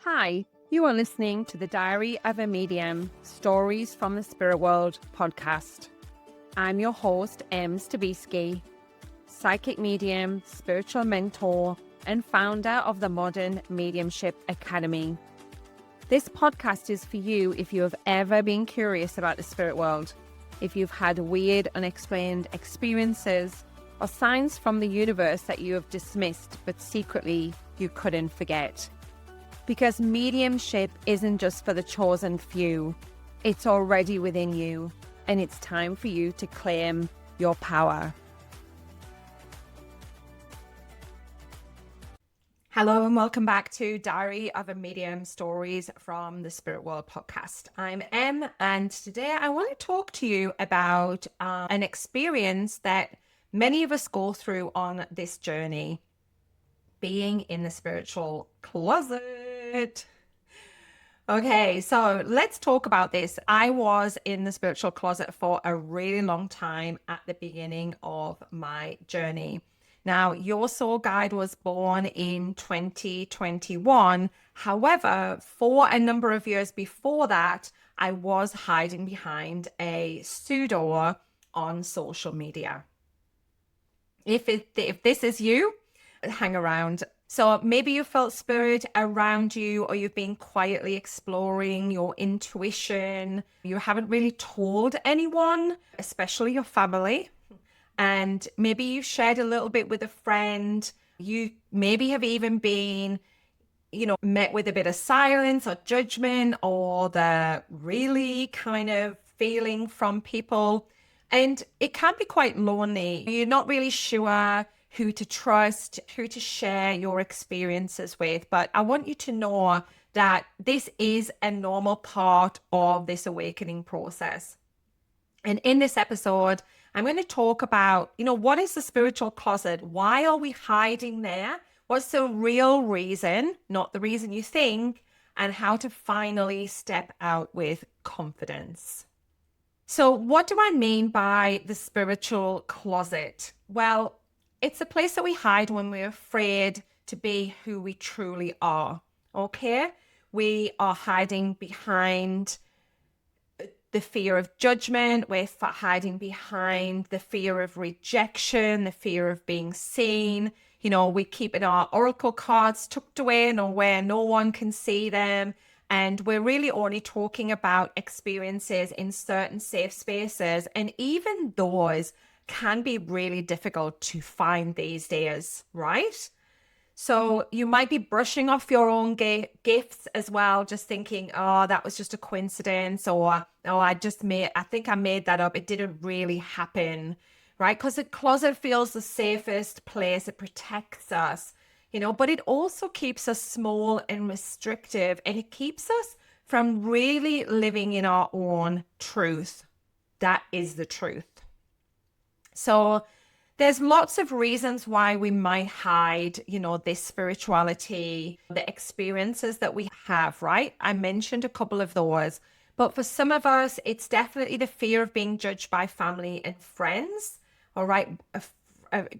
Hi, you are listening to the Diary of a Medium, Stories from the Spirit World podcast. I'm your host, Em Stavisky, psychic medium, spiritual mentor, and founder of the Modern Mediumship Academy. This podcast is for you if you have ever been curious about the spirit world, if you've had weird, unexplained experiences, or signs from the universe that you have dismissed but secretly you couldn't forget. Because mediumship isn't just for the chosen few. It's already within you, and it's time for you to claim your power. Hello and welcome back to Diary of a Medium, Stories from the Spirit World podcast. I'm Em, and today I want to talk to you about an experience that many of us go through on this journey, being in the spiritual closet. Okay, so let's talk about this. I was in the spiritual closet for a really long time at the beginning of my journey. Now, your soul guide was born in 2021. However, for a number of years before that, I was hiding behind a pseudo on social media. If this is you, hang around. So maybe you felt spirit around you, or you've been quietly exploring your intuition. You haven't really told anyone, especially your family. And maybe you've shared a little bit with a friend. You maybe have even been, met with a bit of silence or judgment or the really kind of feeling from people. And it can be quite lonely. You're not really sure who to trust, who to share your experiences with. But I want you to know that this is a normal part of this awakening process. And in this episode, I'm going to talk about, what is the spiritual closet? Why are we hiding there? What's the real reason, not the reason you think, and how to finally step out with confidence. So what do I mean by the spiritual closet? Well, it's a place that we hide when we're afraid to be who we truly are, okay? We are hiding behind the fear of judgment. We're hiding behind the fear of rejection, the fear of being seen. We keep our oracle cards tucked away where no one can see them. And we're really only talking about experiences in certain safe spaces. And even those can be really difficult to find these days, right? So you might be brushing off your own gifts as well, just thinking, oh, that was just a coincidence, or oh, I think I made that up. It didn't really happen, right? Because the closet feels the safest place. It protects us, but it also keeps us small and restrictive, and it keeps us from really living in our own truth. That is the truth. So there's lots of reasons why we might hide, this spirituality, the experiences that we have, right? I mentioned a couple of those, but for some of us, it's definitely the fear of being judged by family and friends, all right?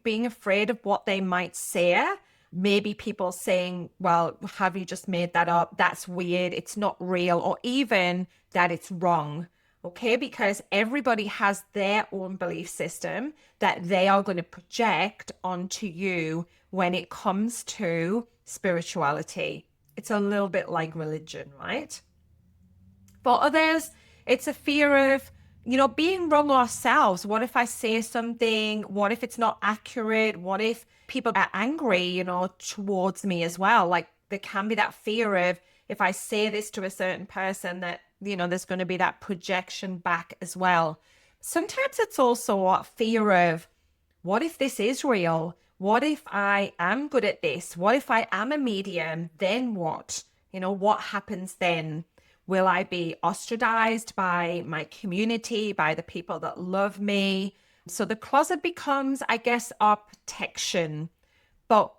Being afraid of what they might say. Maybe people saying, well, have you just made that up? That's weird. It's not real. Or even that it's wrong. Okay, because everybody has their own belief system that they are going to project onto you when it comes to spirituality. It's a little bit like religion, right? For others, it's a fear of, being wrong ourselves. What if I say something? What if it's not accurate? What if people are angry, towards me as well? Like there can be that fear of, if I say this to a certain person, that there's going to be that projection back as well. Sometimes it's also a fear of, what if this is real? What if I am good at this? What if I am a medium? Then what? What happens then? Will I be ostracized by my community, by the people that love me? So the closet becomes, I guess, our protection. But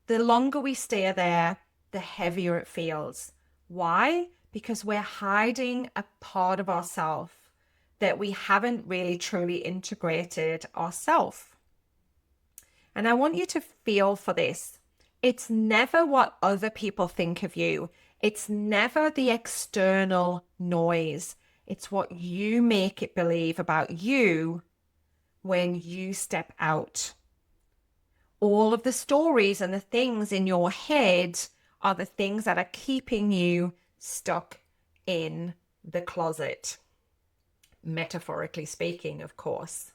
the longer we stay there, the heavier it feels. Why? Because we're hiding a part of ourselves that we haven't really truly integrated ourselves. And I want you to feel for this. It's never what other people think of you. It's never the external noise. It's what you make it believe about you when you step out. All of the stories and the things in your head are the things that are keeping you stuck in the closet, metaphorically speaking, of course.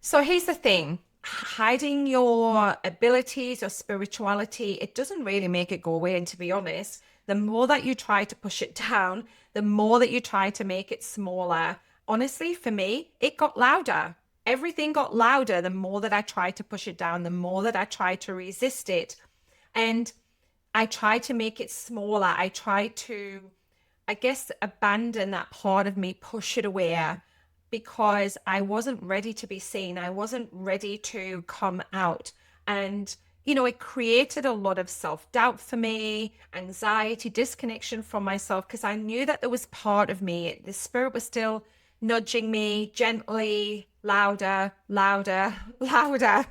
So here's the thing. Hiding your abilities or spirituality, it doesn't really make it go away. And to be honest, the more that you try to push it down, the more that you try to make it smaller. Honestly, for me, it got louder. Everything got louder the more that I tried to push it down, the more that I tried to resist it. And I tried to make it smaller. I tried to, I guess, abandon that part of me, push it away because I wasn't ready to be seen. I wasn't ready to come out. And, it created a lot of self-doubt for me, anxiety, disconnection from myself, because I knew that there was part of me, the spirit was still nudging me gently, louder, louder, louder.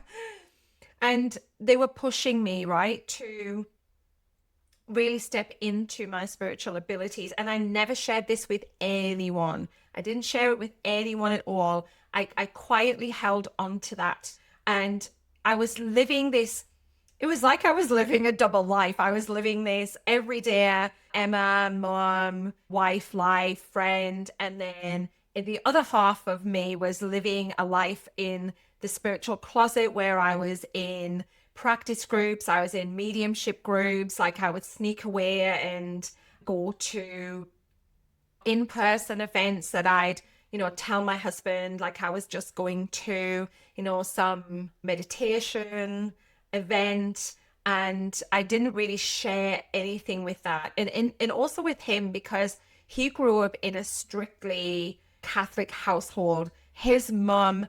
And they were pushing me, right, to really step into my spiritual abilities. And I never shared this with anyone. I didn't share it with anyone at all. I quietly held on to that. And I was living this, it was like I was living a double life. I was living this everyday Emma, mom, wife life, friend. And then the other half of me was living a life in the spiritual closet where I was in practice groups, I was in mediumship groups, like I would sneak away and go to in-person events that I'd, tell my husband like I was just going to, some meditation event. And I didn't really share anything with that. And also with him because he grew up in a strictly Catholic household. His mum,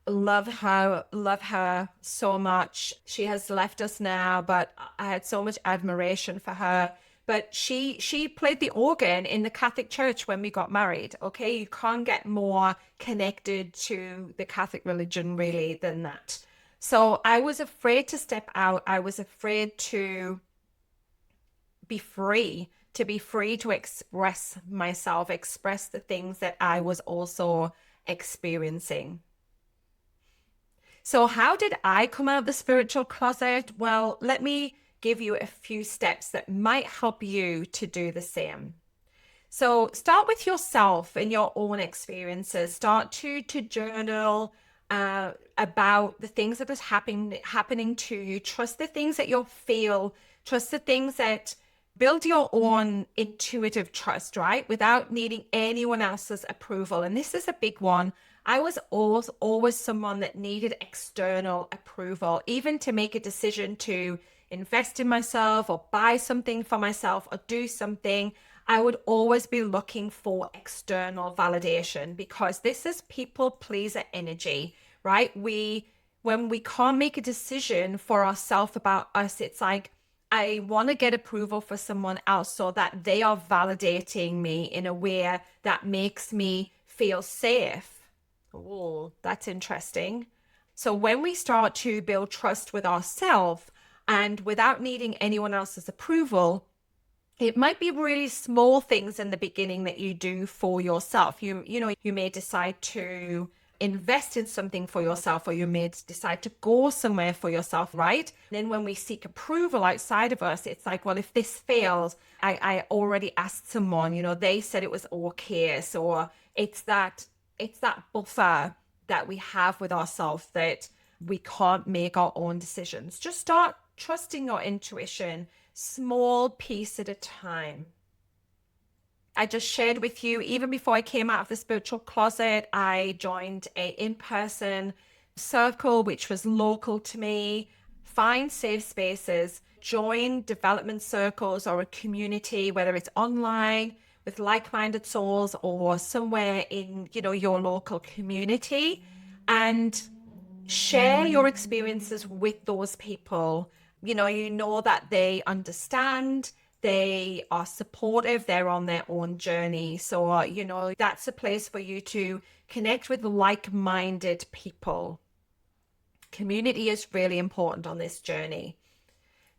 love her so much. She has left us now, but I had so much admiration for her. But she played the organ in the Catholic Church when we got married. Okay, you can't get more connected to the Catholic religion really than that. So I was afraid to step out. I was afraid to be free, to express myself, express the things that I was also experiencing. So, how did I come out of the spiritual closet? Well, let me give you a few steps that might help you to do the same. So, start with yourself and your own experiences. Start to journal about the things that is happening to you. Trust the things that you feel. Trust the things that build your own intuitive trust, right? Without needing anyone else's approval. And this is a big one. I was always someone that needed external approval, even to make a decision to invest in myself or buy something for myself or do something. I would always be looking for external validation because this is people pleaser energy, right? When we can't make a decision for ourselves about us, it's like, I want to get approval for someone else so that they are validating me in a way that makes me feel safe. Oh, that's interesting. So when we start to build trust with ourselves and without needing anyone else's approval, it might be really small things in the beginning that you do for yourself. You may decide to invest in something for yourself, or you may decide to go somewhere for yourself, right? And then when we seek approval outside of us, it's like, well, if this fails, I already asked someone, they said it was okay. So it's that buffer that we have with ourselves that we can't make our own decisions. Just start trusting your intuition, small piece at a time. I just shared with you, even before I came out of the spiritual closet, I joined a in-person circle, which was local to me. Find safe spaces, join development circles or a community, whether it's online with like-minded souls or somewhere in, your local community, and share your experiences with those people. You know that they understand, they are supportive, they're on their own journey. So, that's a place for you to connect with like-minded people. Community is really important on this journey.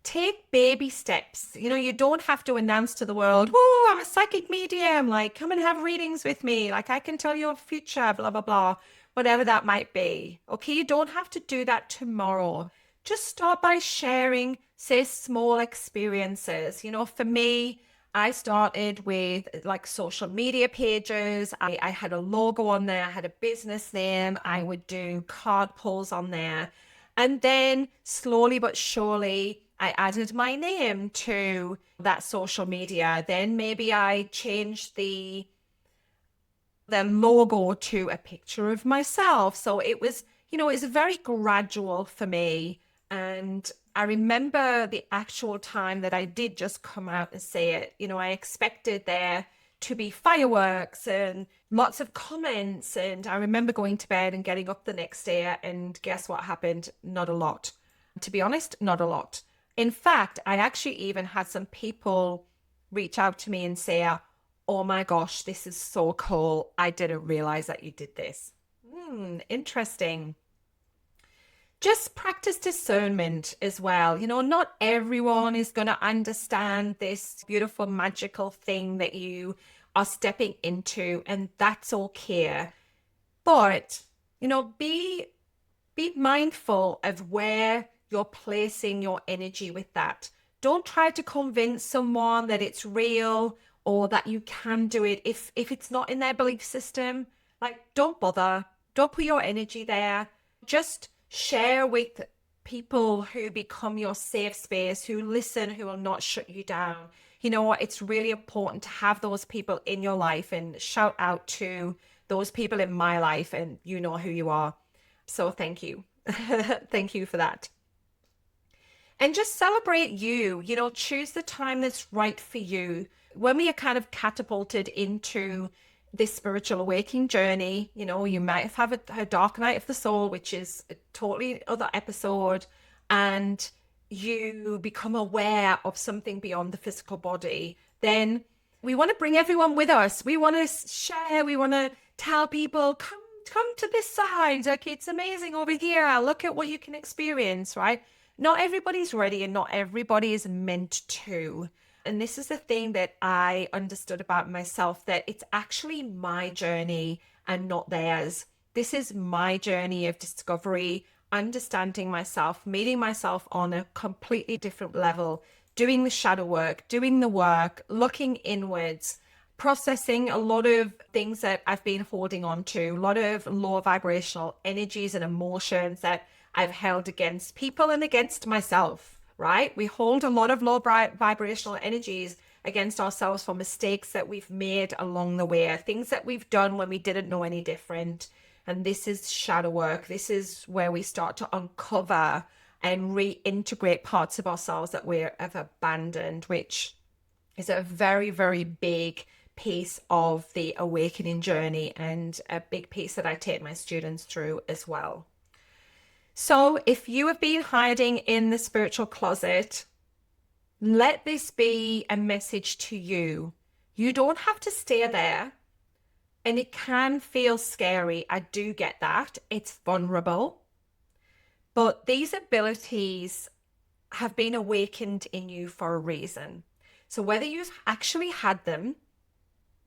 take baby steps. You don't have to announce to the world, "Oh, I'm a psychic medium. Like, come and have readings with me. Like, I can tell your future, blah, blah, blah," whatever that might be. Okay, you don't have to do that tomorrow. Just start by sharing, say, small experiences. For me, I started with like social media pages. I had a logo on there, I had a business name, I would do card pulls on there. And then slowly but surely, I added my name to that social media. Then maybe I changed the logo to a picture of myself. So it was very gradual for me. And I remember the actual time that I did just come out and say it. I expected there to be fireworks and lots of comments. And I remember going to bed and getting up the next day, and guess what happened? Not a lot. To be honest, not a lot. In fact, I actually even had some people reach out to me and say, "Oh my gosh, this is so cool. I didn't realize that you did this." Interesting. Just practice discernment as well. Not everyone is going to understand this beautiful, magical thing that you are stepping into, and that's okay. But, be mindful of where you're placing your energy with that. Don't try to convince someone that it's real or that you can do it if it's not in their belief system. Like, don't bother. Don't put your energy there. Just share with people who become your safe space, who listen, who will not shut you down. It's really important to have those people in your life, and shout out to those people in my life, and you know who you are. So thank you. Thank you for that. And just celebrate you, choose the time that's right for you. When we are kind of catapulted into this spiritual awakening journey, you might have a dark night of the soul, which is a totally other episode, and you become aware of something beyond the physical body. Then we want to bring everyone with us. We want to share, we want to tell people, come to this side. Okay, it's amazing over here. Look at what you can experience, right? Not everybody's ready, and not everybody is meant to. And this is the thing that I understood about myself, that it's actually my journey and not theirs. This is my journey of discovery, understanding myself, meeting myself on a completely different level, doing the shadow work, doing the work, looking inwards, processing a lot of things that I've been holding on to, a lot of low vibrational energies and emotions that I've held against people and against myself, right? We hold a lot of low vibrational energies against ourselves for mistakes that we've made along the way, things that we've done when we didn't know any different. And this is shadow work. This is where we start to uncover and reintegrate parts of ourselves that we have abandoned, which is a very, very big piece of the awakening journey, and a big piece that I take my students through as well. So if you have been hiding in the spiritual closet, let this be a message to you. You don't have to stay there. And it can feel scary. I do get that. It's vulnerable. But these abilities have been awakened in you for a reason. So whether you've actually had them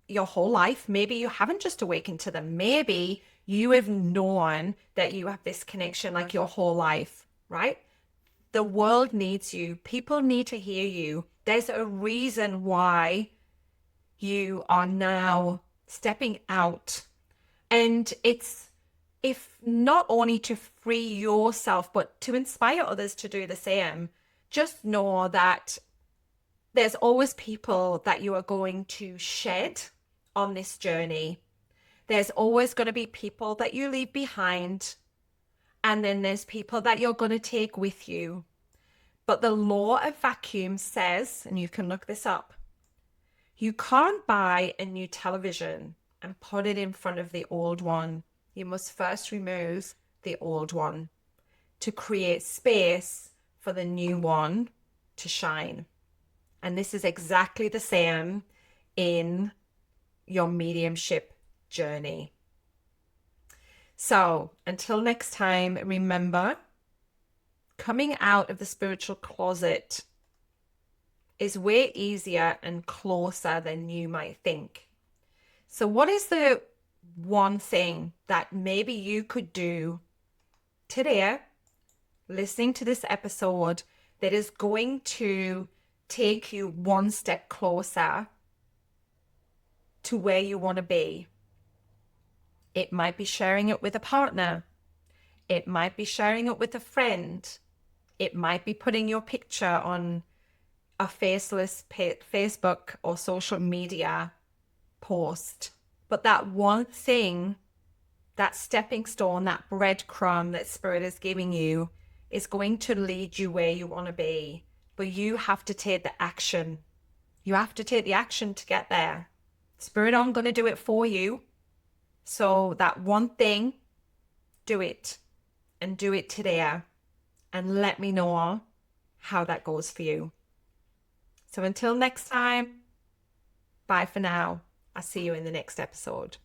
your whole life, maybe you haven't just awakened to them, maybe you have known that you have this connection like your whole life, right? The world needs you. People need to hear you. There's a reason why you are now stepping out. And it's, if not only to free yourself, but to inspire others to do the same. Just know that there's always people that you are going to shed on this journey. There's always going to be people that you leave behind. And then there's people that you're going to take with you. But the law of vacuum says, and you can look this up, you can't buy a new television and put it in front of the old one. You must first remove the old one to create space for the new one to shine. And this is exactly the same in your mediumship journey. So until next time, remember, coming out of the spiritual closet is way easier and closer than you might think. So what is the one thing that maybe you could do today, listening to this episode, that is going to take you one step closer to where you want to be? It might be sharing it with a partner. It might be sharing it with a friend. It might be putting your picture on a faceless Facebook or social media post. But that one thing, that stepping stone, that breadcrumb that Spirit is giving you is going to lead you where you want to be. But you have to take the action. You have to take the action to get there. Spirit, I'm going to do it for you. So that one thing, do it. And do it today. And let me know how that goes for you. So until next time, bye for now. I'll see you in the next episode.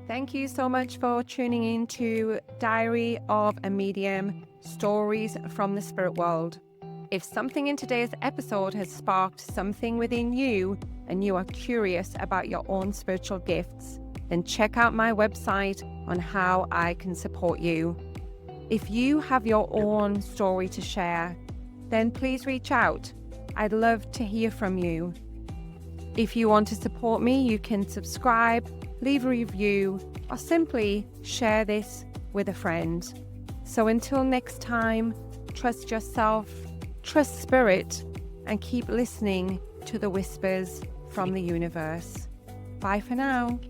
Thank you so much for tuning in to Diary of a Medium, Stories from the Spirit World. If something in today's episode has sparked something within you and you are curious about your own spiritual gifts, then check out my website on how I can support you. If you have your own story to share, then please reach out. I'd love to hear from you. If you want to support me, you can subscribe, leave a review, or simply share this with a friend. So until next time, trust yourself, trust Spirit, and keep listening to the whispers from the universe. Bye for now.